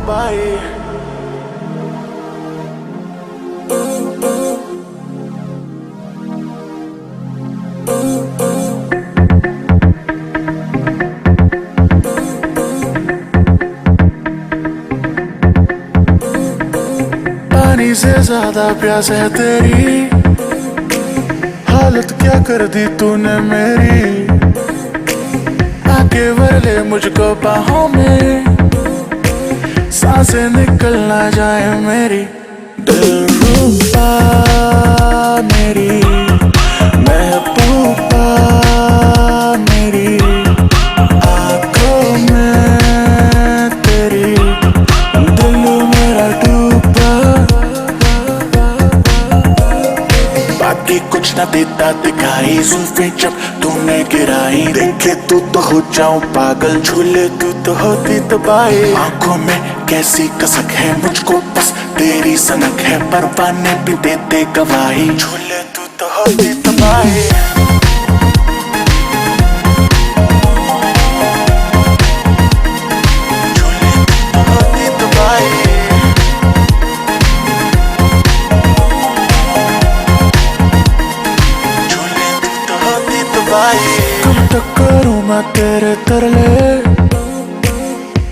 दबाई। पानी से ज्यादा प्यास है तेरी, हालत क्या कर दी तूने मेरी। आके भर ले मुझको बाहों में, सांसें निकल ना जाए मेरी। दिलरुबा मेरी महबूबा मेरी, आँखों में तेरी दिल मेरा डूबा। बाकी कुछ ना देता दिखाई, जुल्फें जब तूने गिराई। देखे तू तो हो जाऊं पागल, झूले तू तो होती तबाही। आंखों में कैसी कसक है, मुझको बस तेरी सनक है। परवाने भी देते गवाही, झूले तू तो होती तबाही। कब तक करूँ मैं तेरे तरले,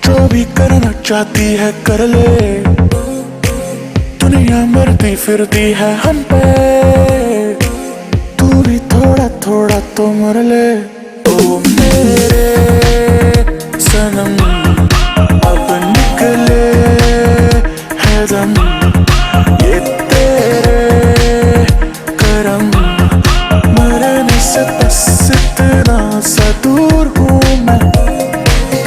जो भी करना चाहती है कर ले। दुनिया मरती फिरती है हम पे, तू भी थोड़ा थोड़ा तो मर ले। ओ मेरे सनम अब निकले है दम, ये तेरे करम। मरने से बस इतना सा दूर हूँ मैं,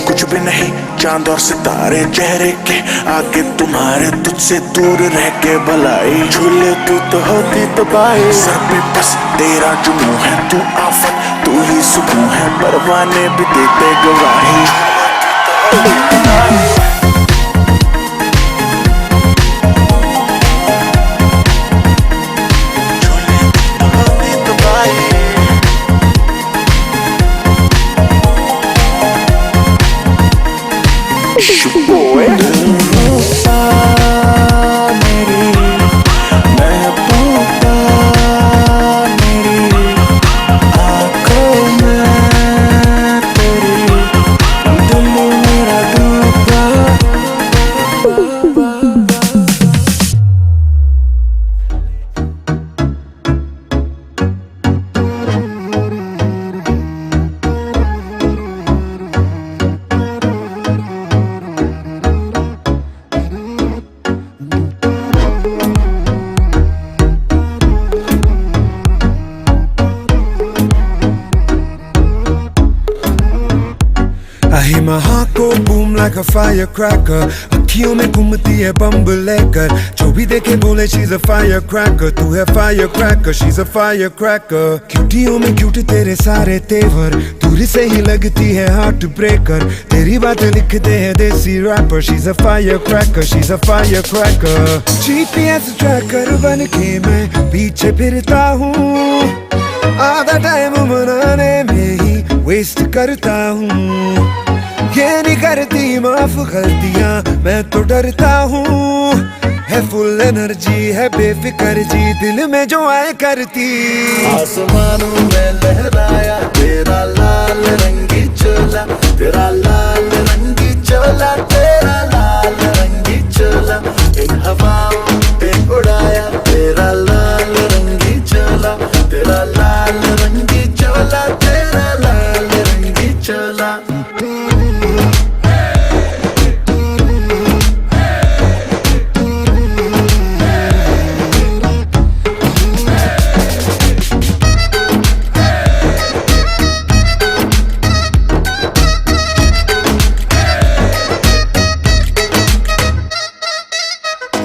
कुछ भी नहीं चांद और सितारे चेहरे के आगे तुम्हारे। तुझसे दूर रह के भलाई, झूले तू तो होती तबाही। सर पे बस तेरा जुनून है, तू आफत तू ही सुकून है। परवाने भी देते गवाही, झूले तू तो होती तबाही। Boy. दिलरुबा मेरी महबूबा मेरी, आँखों में तेरी दिल मेरा डूबा। I hear my heart go boom like a firecracker, अखियों में घूमती है बम्ब लेकर। जो भी देखे बोले she's a firecracker, तू है firecracker, she's a firecracker। क्यूटियों में क्यूट तेरे सारे तेवर, दूरी से ही लगती है हार्ट ब्रेकर। तेरी बातें लिखते हैं desi rapper, she's a firecracker, she's a firecracker। GPS tracker बन के मैं पीछे फिरता हूँ, आधा टाइम मनाने में ही वेस्ट करता हूँ। ये नहीं करती माफ गलतियाँ, मैं तो डरता हूँ। है फुल एनर्जी है बेफिक्र जी, दिल में जो आए करती। आसमानों में लहराया तेरा लाल रंगी चोला, तेरा लाल रंगी चोला, तेरा लाल रंगी चोला। इन हवाओं पे उड़ाया तेरा लाल रंगी चोला, तेरा लाल रंगी चोला, तेरा लाल रंगी चोला।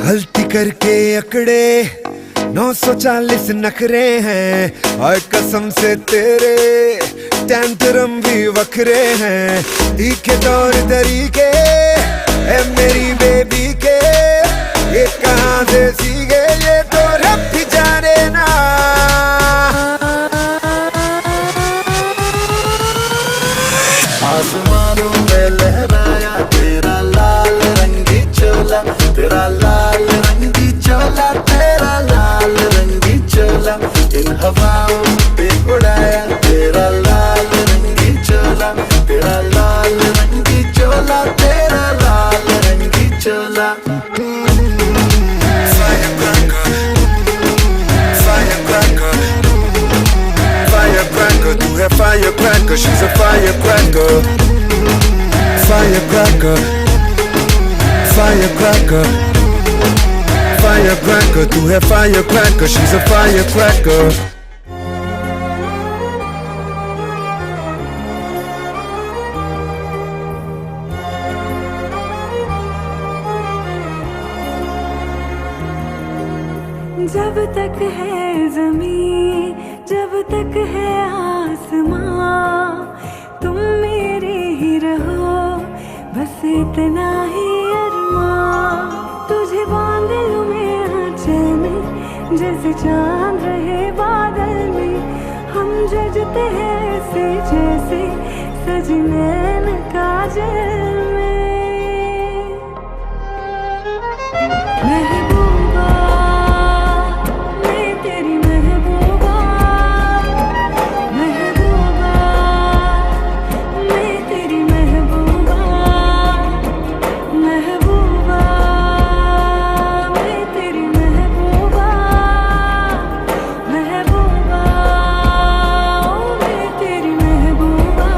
गलती करके अकड़े 940 नखरे हैं, और कसम से तेरे टेंटरम भी वखरे हैं। तीखे तौर तरीके है मेरी बेबी के, ये कहाँ से सीखे ये तो रब भी जाने ना। आसमानों में लहराया तेरा लाल रंगी Firecracker, firecracker, firecracker. तू है firecracker, she's a firecracker. Firecracker, firecracker, firecracker. तू है firecracker, she's a firecracker. जब तक है ज़मीं, जब तक है आसमां, तुम मेरे ही रहो, बस इतना ही अरमां। तुझे बांध लूं मैं आंचल में, जैसे चांद रहे बादल में। हम जजते हैं ऐसे जैसे सजनैन काजल में। महबूबा, मैं तेरी महबूबा, महबूबा, मैं तेरी महबूबा, महबूबा, मैं तेरी महबूबा, महबूबा, मैं तेरी महबूबा।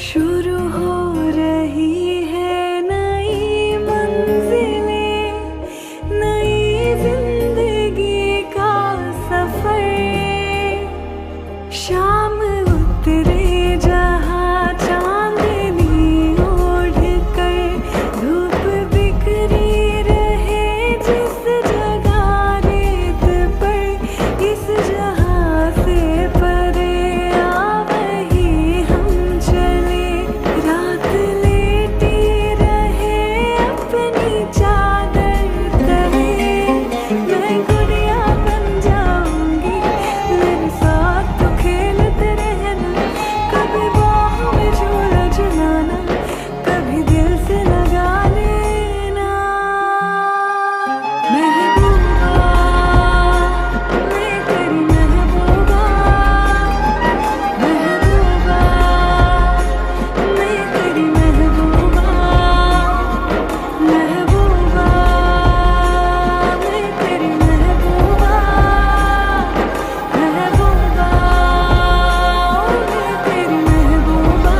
शुरू हो रही है नई मंजिलें, नई जिंदगी का सफर। शाम उतरे जहाँ चांदनी ओढ़ कर, धूप बिखरी रहे जिस जगह रेत पर। इस जहाँ से परे आ वही हम चले, रात लेटी रहे अपनी चादर तले। मैं गुड़िया बन जाऊंगी, मेरे साथ तो खेलते रहना। कभी बाहों में झूला झुलाना, कभी दिल से लगा लेना। महबूबा, मैं तेरी महबूबा, महबूबा, मैं तेरी महबूबा, महबूबा, मैं तेरी महबूबा, महबूबा, मैं तेरी महबूबा।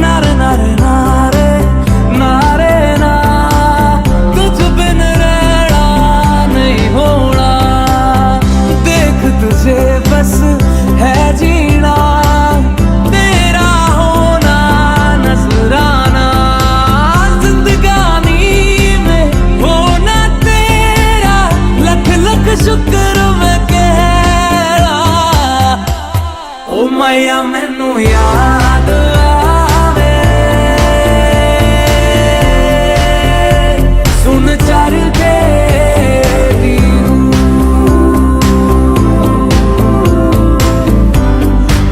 नारे नारे नारे नारे ना, तुझ बिन रहना नहीं होना। देख तुझे बस है जीना, तेरा होना नजराना। जिंदगानी में होना तेरा, लख लख शुक्र मैं कह रहा। ओ मैया मैनू याद आवे, सुन चर के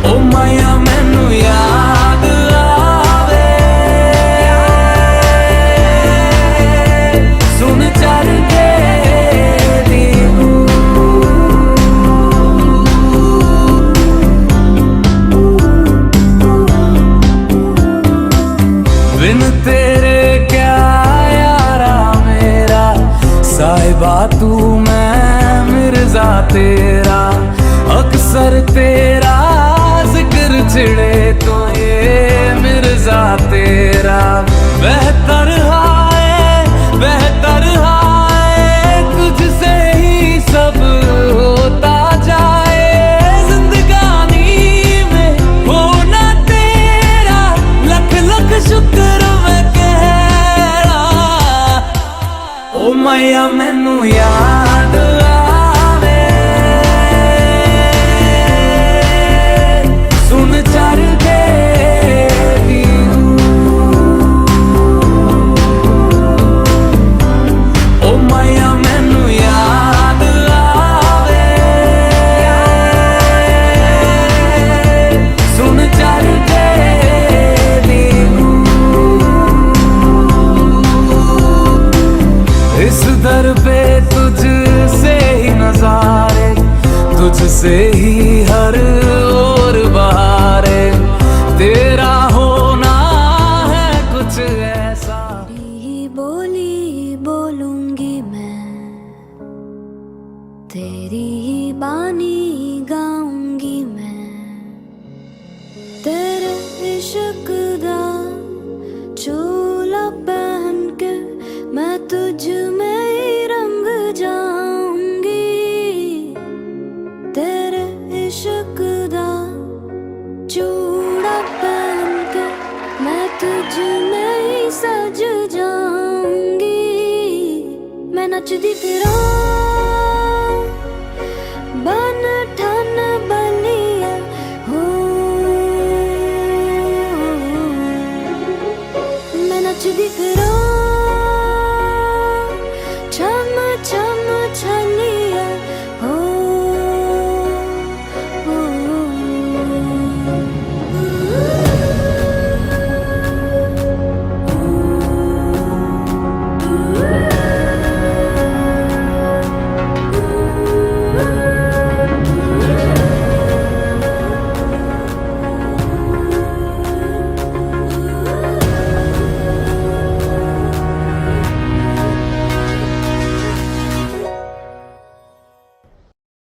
ओ मैया तेरा, अक्सर तेरा जिक्र छिड़े तो ये मिर्जा तेरा। बेहतर हाय तुझसे ही सब होता जाए, जिंदगानी में होना तेरा लख लख शुक्र मैं कह रहा। ओ मैया मैनू याद आवे, सुन चढ़ के दर पे तुझसे ही नजारे, तुझसे ही हर ओर बहारे, तेरा होना है कुछ ऐसा। तेरी बोली बोलूंगी मैं, तेरी ही बानी गाऊंगी मैं, तेरे इश्क दा चोला पहन के मैं तुझ में ही रंग जाऊंगी, तेरे इश्क दा चूड़ा पहन के मैं तुझ में ही सज जाऊंगी। मैं नचदी फिरां बन ठन बलिया हो, मैं नचदी फिरां छम छम छलिया हो,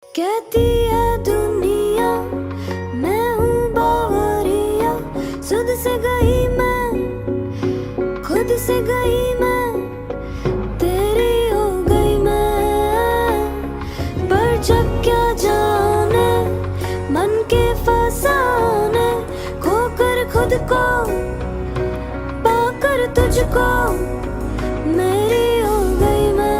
कहती है दुनिया मैं हूँ बावरिया, खुद से गई मैं, खुद से गई मैं, तेरी हो गई मैं। पर जब क्या जाने मन के फसाने, खोकर खुद को पाकर तुझको मेरी हो गई मैं।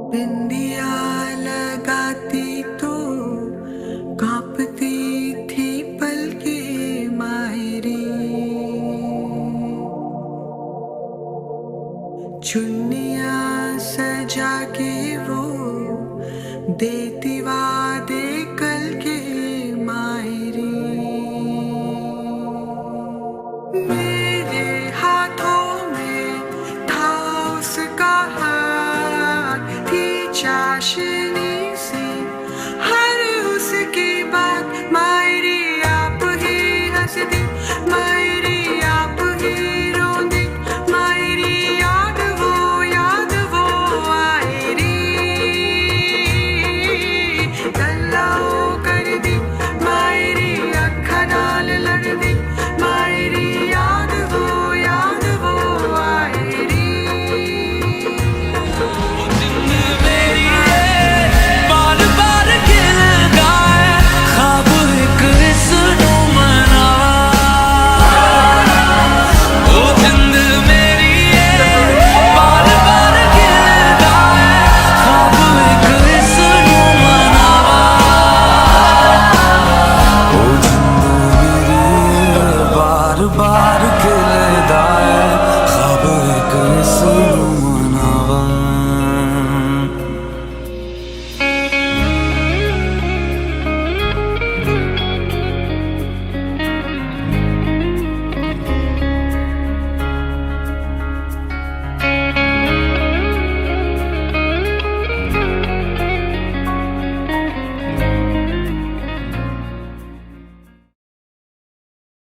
बिंदिया लगाती तो कांपती थी पलकें मायरी, चुन्नियां सजा के वो देती वादे